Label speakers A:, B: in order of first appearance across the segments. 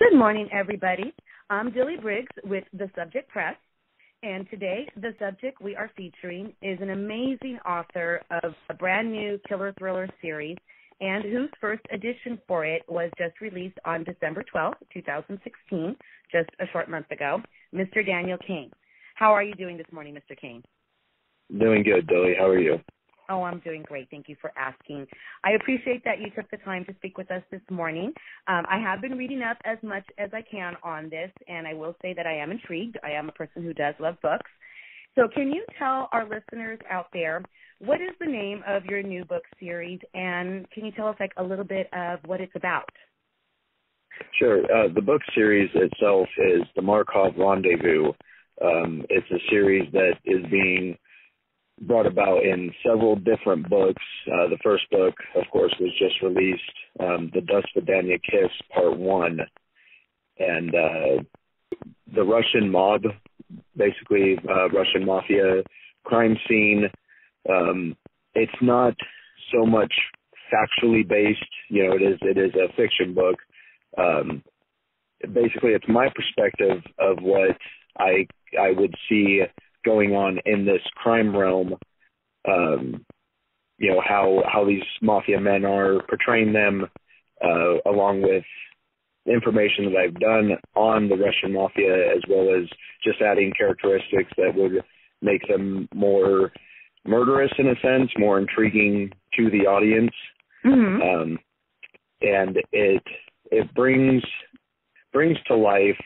A: Good morning, everybody. I'm Dilly Brigs with The Subject Press, and today the subject we are featuring is an amazing author of a brand new killer thriller series, and whose first edition for it was just released on December 12th, 2016, just a short month ago, Mr. Daniel Caine. How are you doing this morning, Mr. Caine?
B: Doing good, Dilly. How are you?
A: Oh, I'm doing great. Thank you for asking. I appreciate that you took the time to speak with us this morning. I have been reading up as much as I can on this, and I will say that I am intrigued. I am a person who does love books. So can you tell our listeners out there, what is the name of your new book series, and can you tell us a little bit of what it's about?
B: Sure. The book series itself is the Markov Rendezvous. It's a series that is being brought about in several different books. The first book, of course, was just released, the Dosvedanya Kiss, Part 1. And the Russian mob, basically Russian mafia crime scene, it's not so much factually based. You know, it is a fiction book. Basically, it's my perspective of what I would see going on in this crime realm, you know, how these mafia men are portraying them, along with information that I've done on the Russian mafia, as well as just adding characteristics that would make them more murderous in a sense, more intriguing to the audience. Mm-hmm. And it brings to life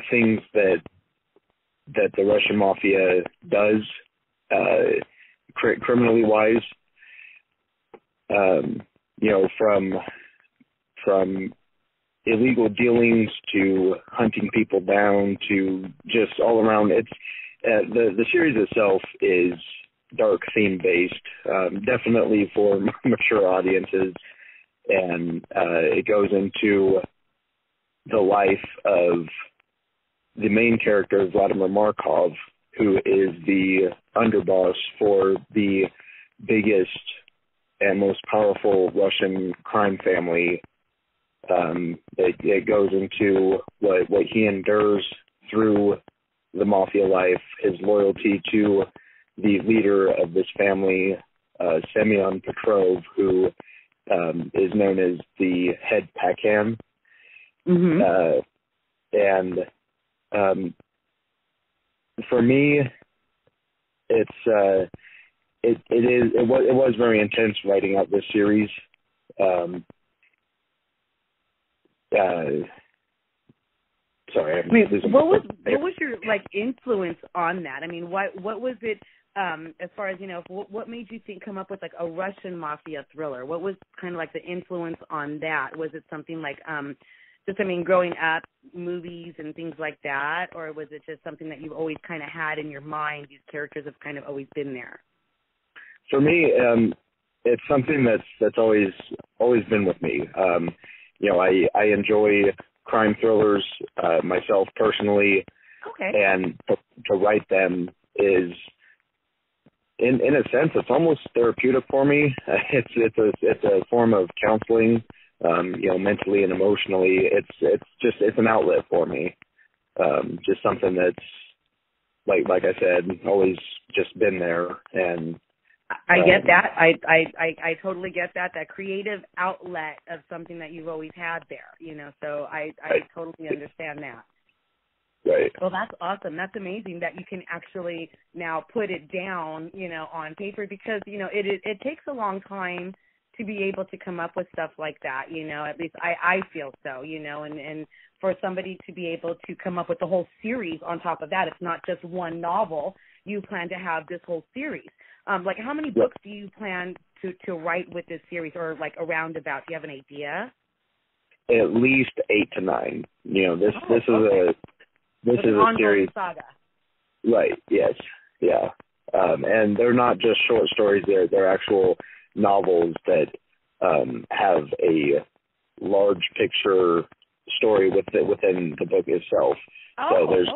B: things that the Russian mafia does, criminally wise, you know, from illegal dealings to hunting people down to just all around. It's the series itself is dark theme based, definitely for mature audiences, and it goes into the life of the main character, Vladimir Markov, who is the underboss for the biggest and most powerful Russian crime family. It goes into what he endures through the mafia life, his loyalty to the leader of this family, Semyon Petrov, who is known as the head packhand. Mm-hmm. And for me, it was very intense writing out this series. Sorry,
A: what was your influence on that? I mean, what was it as far as, you know, what made you come up with a Russian mafia thriller? What was kind of the influence on that? Was it something growing up, movies and things like that, or was it just something that you've always kind of had in your mind? These characters have kind of always been there.
B: For me, it's something that's always been with me. You know, I enjoy crime thrillers myself personally, okay. And to write them is, in a sense, it's almost therapeutic for me. It's a form of counseling. You know, mentally and emotionally, it's an outlet for me. Just something that's like I said, always just been there. And
A: I get that. I totally get that. That creative outlet of something that you've always had there. You know, so I totally understand that.
B: Right.
A: Well, that's awesome. That's amazing that you can actually now put it down, you know, on paper, because, you know, it takes a long time to be able to come up with stuff like that, you know, at least I feel so, you know, and for somebody to be able to come up with the whole series on top of that, it's not just one novel, you plan to have this whole series. How many books do you plan to write with this series, or around about? Do you have an idea?
B: At least 8 to 9. You know, this is a series.
A: Saga.
B: Right. Yes. Yeah. And they're not just short stories. They're actual novels that have a large picture story within the book itself. So there's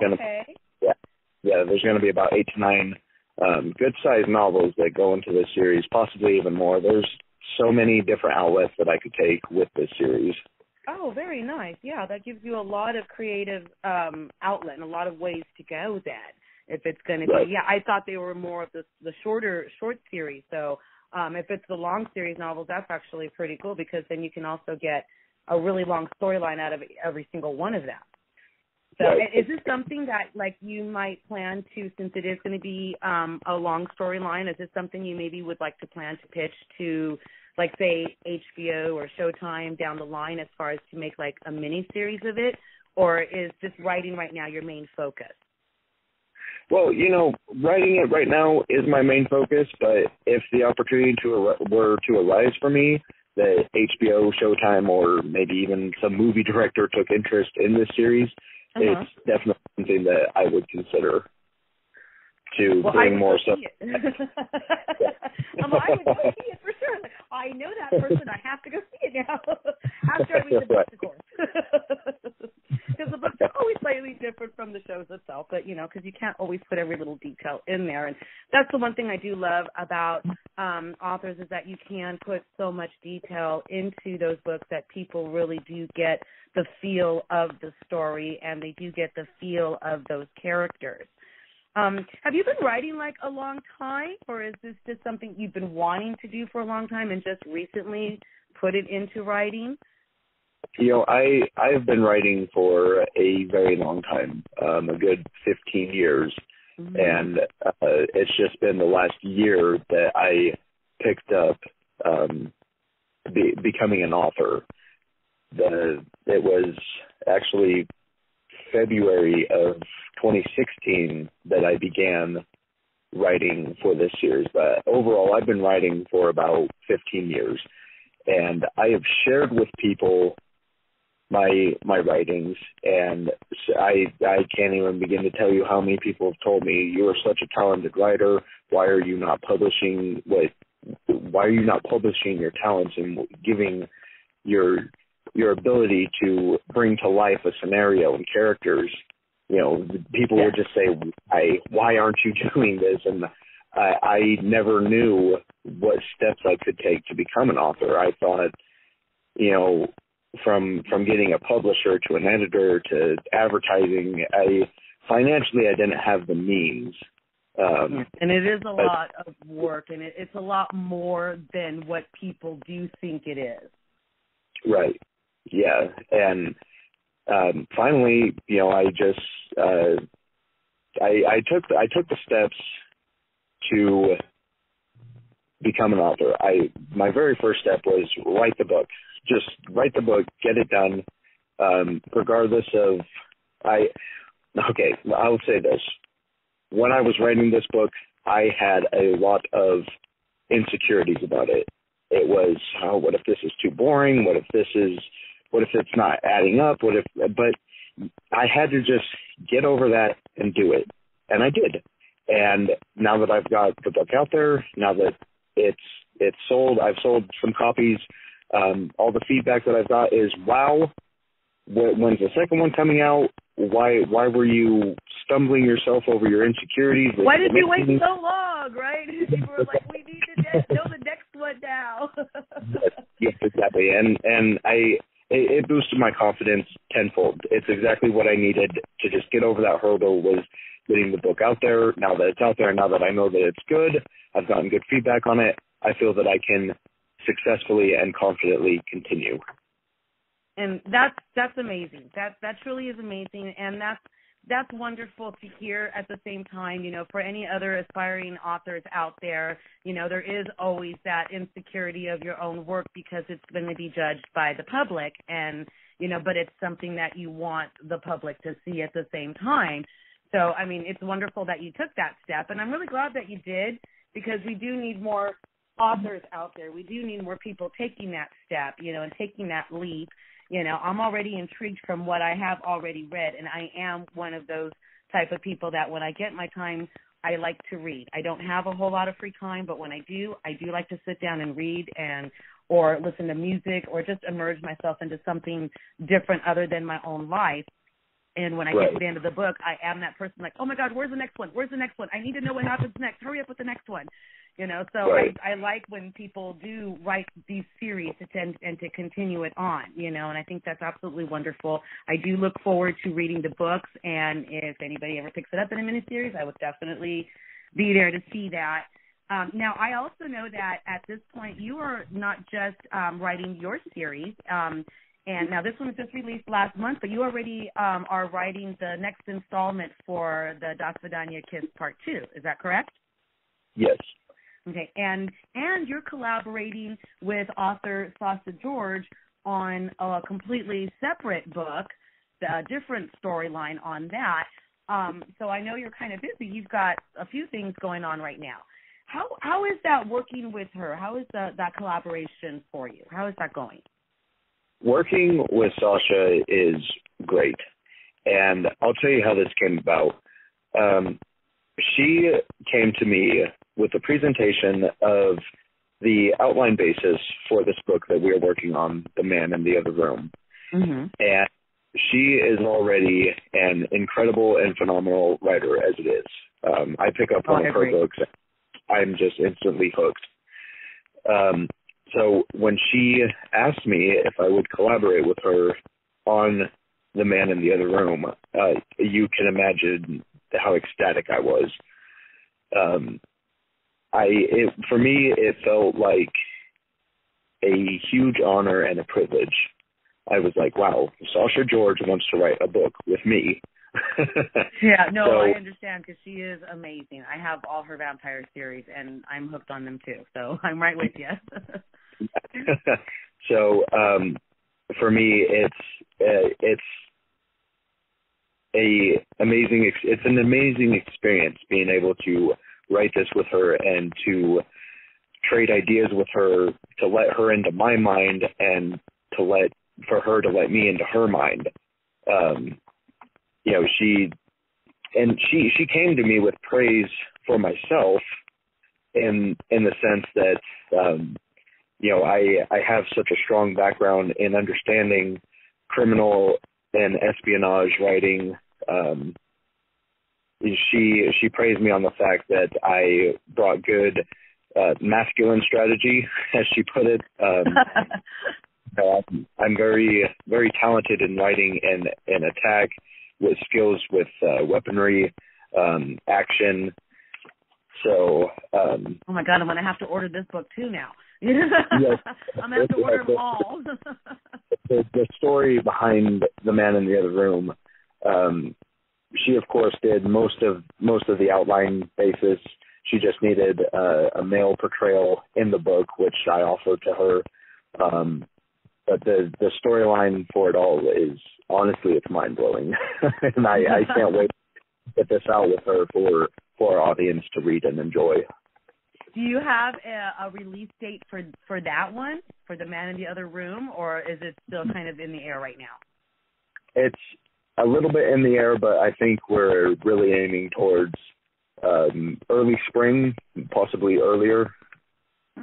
B: there's going to be about 8 to 9 good-sized novels that go into this series, possibly even more. There's so many different outlets that I could take with this series.
A: nice. Yeah, that gives you a lot of creative outlet and a lot of ways to go then. If it's going to be, I thought they were more of the short series. So if it's the long series novels, that's actually pretty cool because then you can also get a really long storyline out of every single one of them. So is this something that, like, you might plan to, since it is going to be a long storyline, is this something you maybe would like to plan to pitch to, like, say, HBO or Showtime down the line as far as to make, like, a mini-series of it? Or is just writing right now your main focus?
B: Well, writing it right now is my main focus, but if the opportunity were to arise for me, that HBO, Showtime, or maybe even some movie director took interest in this series, it's definitely something that I would consider to bring more stuff.
A: I would go see it for sure. Like, I know that person. I have to go see it now. After I read the book, of course. Because the books are always slightly different from the shows itself, but, because you can't always put every little detail in there. And that's the one thing I do love about authors is that you can put so much detail into those books that people really do get the feel of the story and they do get the feel of those characters. Have you been writing, like, a long time, or is this just something you've been wanting to do for a long time and just recently put it into writing?
B: I've been writing for a very long time, a good 15 years, and it's just been the last year that I picked up becoming an author. It was actually February of 2016 that I began writing for this series, but overall I've been writing for about 15 years, and I have shared with people my writings, and I can't even begin to tell you how many people have told me, you are such a talented writer, why are you not publishing your talents and giving your ability to bring to life a scenario and characters? People would just say, why aren't you doing this? And I never knew what steps I could take to become an author. I thought, from getting a publisher to an editor to advertising, financially I didn't have the means.
A: And it is a lot of work, and it's a lot more than what people do think it is. Right.
B: Yeah. And finally, I just I took the steps to become an author. My very first step was write the book. Just write the book, get it done, regardless of I'll say this. When I was writing this book, I had a lot of insecurities about it. It was, what if this is too boring? What if it's not adding up? But I had to just get over that and do it. And I did. And now that I've got the book out there, now that it's sold, I've sold some copies. All the feedback that I've got is, wow, when's the second one coming out? Why were you stumbling yourself over your insecurities?
A: Why did you wait so long, right? People were like, we need to know the next one now.
B: Yes, exactly. And it boosted my confidence tenfold. It's exactly what I needed to just get over that hurdle, was getting the book out there. Now that it's out there, now that I know that it's good, I've gotten good feedback on it, I feel that I can successfully and confidently continue.
A: And that's amazing. That truly is amazing, and that's wonderful to hear. At the same time, for any other aspiring authors out there, there is always that insecurity of your own work because it's going to be judged by the public, and but it's something that you want the public to see at the same time. So, it's wonderful that you took that step, and I'm really glad that you did, because we do need more authors out there. We do need more people taking that step, and taking that leap. I'm already intrigued from what I have already read, and I am one of those type of people that when I get my time, I like to read. I don't have a whole lot of free time, but when I do like to sit down and read or listen to music or just immerse myself into something different other than my own life. And when I get to the end of the book, I am that person like, oh, my God, where's the next one? Where's the next one? I need to know what happens next. Hurry up with the next one. So
B: right.
A: I like when people do write these series and to continue it on, and I think that's absolutely wonderful. I do look forward to reading the books, and if anybody ever picks it up in a miniseries, I would definitely be there to see that. Now, I also know that at this point you are not just writing your series, and now this one was just released last month, but you already are writing the next installment for the Dosvedanya Kiss Part 2. Is that correct?
B: Yes.
A: Okay, and you're collaborating with author Sasha George on a completely separate book, a different storyline on that. So I know you're kind of busy. You've got a few things going on right now. How is that working with her? How is that collaboration for you? How is that going?
B: Working with Sasha is great, and I'll tell you how this came about. She came to me with a presentation of the outline basis for this book that we are working on, The Man in the Other Room.
A: Mm-hmm.
B: And she is already an incredible and phenomenal writer as it is. I pick up one of her books, I'm just instantly hooked. So when she asked me if I would collaborate with her on The Man in the Other Room, you can imagine how ecstatic I was. For me, it felt like a huge honor and a privilege. I was like, wow, Sasha George wants to write a book with me.
A: Yeah, no, I understand because she is amazing. I have all her vampire series, and I'm hooked on them too. So I'm right with you.
B: So for me, it's an amazing experience being able to write this with her and to trade ideas with her, to let her into my mind and for her to let me into her mind. She came to me with praise for myself in the sense that I have such a strong background in understanding criminal and espionage writing. She praised me on the fact that I brought good masculine strategy, as she put it. I'm very, very talented in writing and attack, with skills with weaponry, action. So. Oh
A: my God! I'm gonna have to order this book too now.
B: Yes,
A: I'm gonna have to order them all.
B: The story behind The Man in the Other Room. She of course did most of the outline basis. She just needed a male portrayal in the book, which I offered to her. But the storyline for it all is, honestly, it's mind-blowing. And I can't wait to get this out with her for our audience to read and enjoy.
A: Do you have a release date for that one, for The Man in the Other Room, or is it still kind of in the air right now?
B: It's a little bit in the air, but I think we're really aiming towards early spring, possibly earlier.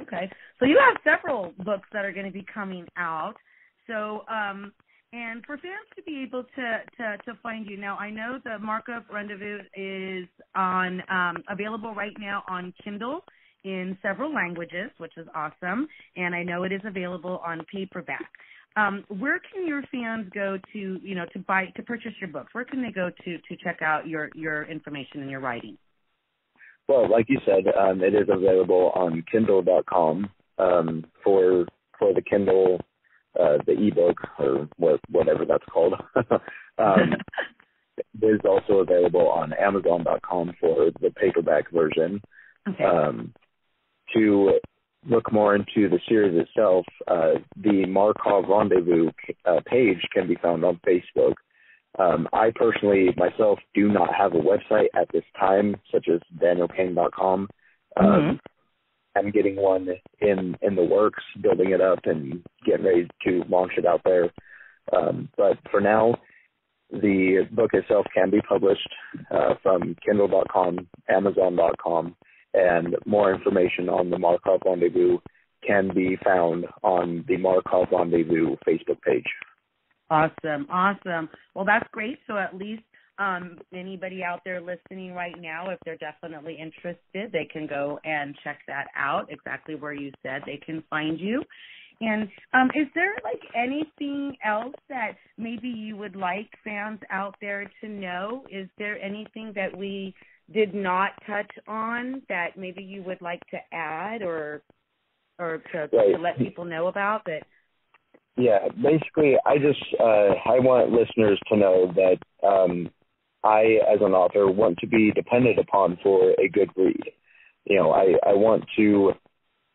A: Okay. So you have several books that are going to be coming out. So, and for fans to be able to find you, now I know the Markov Rendezvous is available right now on Kindle in several languages, which is awesome, and I know it is available on paperback. Where can your fans go to purchase your books? Where can they go to check out your information and your writing?
B: Well, like you said, it is available on Kindle.com for the Kindle, the ebook, or whatever that's called. It is also available on Amazon.com for the paperback version.
A: Okay.
B: To look more into the series itself, the Markov Rendezvous page can be found on Facebook. I personally, myself, do not have a website at this time, such as danielcaine.com. I'm getting one in the works, building it up and getting ready to launch it out there. But for now, the book itself can be published from Kindle.com, Amazon.com, and more information on the Markov Rendezvous can be found on the Markov Rendezvous Facebook page.
A: Awesome. Well, that's great. So at least Anybody out there listening right now, if they're definitely interested, they can go and check that out, exactly where you said they can find you. And is there, like, anything else that maybe you would like fans out there to know? Is there anything that we did not touch on that maybe you would like to add or to let people know about that?
B: Yeah, basically, I want listeners to know that I, as an author, want to be depended upon for a good read. You know, I want to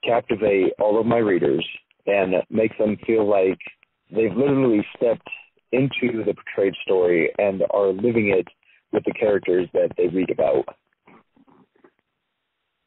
B: captivate all of my readers and make them feel like they've literally stepped into the portrayed story and are living it with the characters that they read about.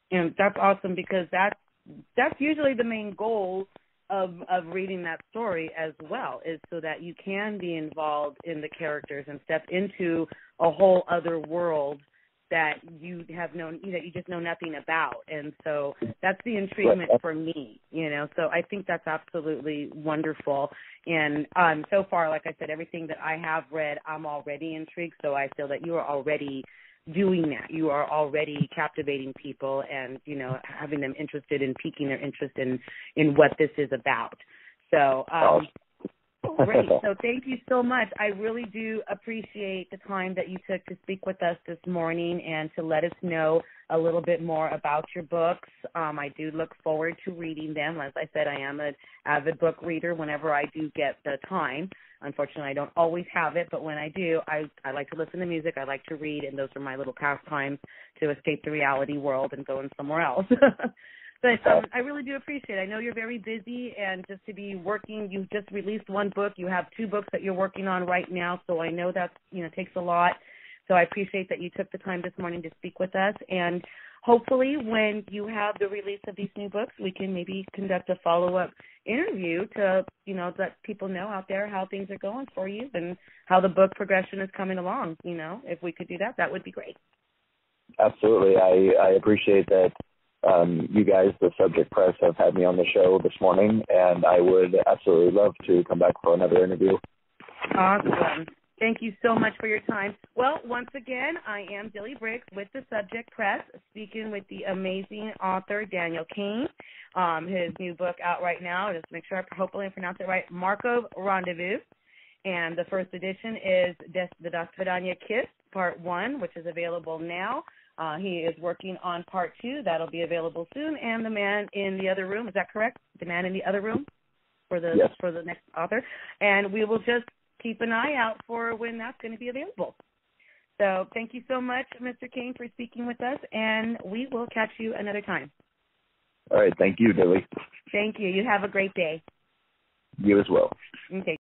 A: And that's awesome, because that's usually the main goal of reading that story as well, is so that you can be involved in the characters and step into a whole other world that you have known, that you just know nothing about. And so that's the intriguement for me, you know. So I think that's absolutely wonderful. And so far, like I said, everything that I have read, I'm already intrigued. So I feel that you are already doing that. You are already captivating people and, you know, having them interested in piquing their interest in what this is about. So great. So thank you so much. I really do appreciate the time that you took to speak with us this morning and to let us know a little bit more about your books. I do look forward to reading them. As I said, I am an avid book reader whenever I do get the time. Unfortunately, I don't always have it, but when I do, I like to listen to music. I like to read, and those are my little pastimes to escape the reality world and go in somewhere else. But I really do appreciate it. I know you're very busy, and just to be working, you just released one book. You have 2 books that you're working on right now, so I know that, you know, takes a lot. So I appreciate that you took the time this morning to speak with us. And hopefully when you have the release of these new books, we can maybe conduct a follow-up interview to, you know, let people know out there how things are going for you and how the book progression is coming along. You know, if we could do that, that would be great.
B: Absolutely. I appreciate that. You guys, the Subject Press, have had me on the show this morning, and I would absolutely love to come back for another interview.
A: Awesome. Thank you so much for your time. Well, once again, I am Dilly Brigs with the Subject Press, speaking with the amazing author Daniel Caine. His new book out right now, just make sure I hopefully pronounce it right, Markov Rendezvous. And the first edition is the Dosvedanya Kiss, Part 1, which is available now. He is working on Part 2. That'll be available soon. And The Man in the Other Room, is that correct? The Man in the Other Room for the next author. And we will just keep an eye out for when that's going to be available. So thank you so much, Mr. Caine, for speaking with us, and we will catch you another time.
B: All right. Thank you, Dilly.
A: Thank you. You have a great day.
B: You as well.
A: Okay.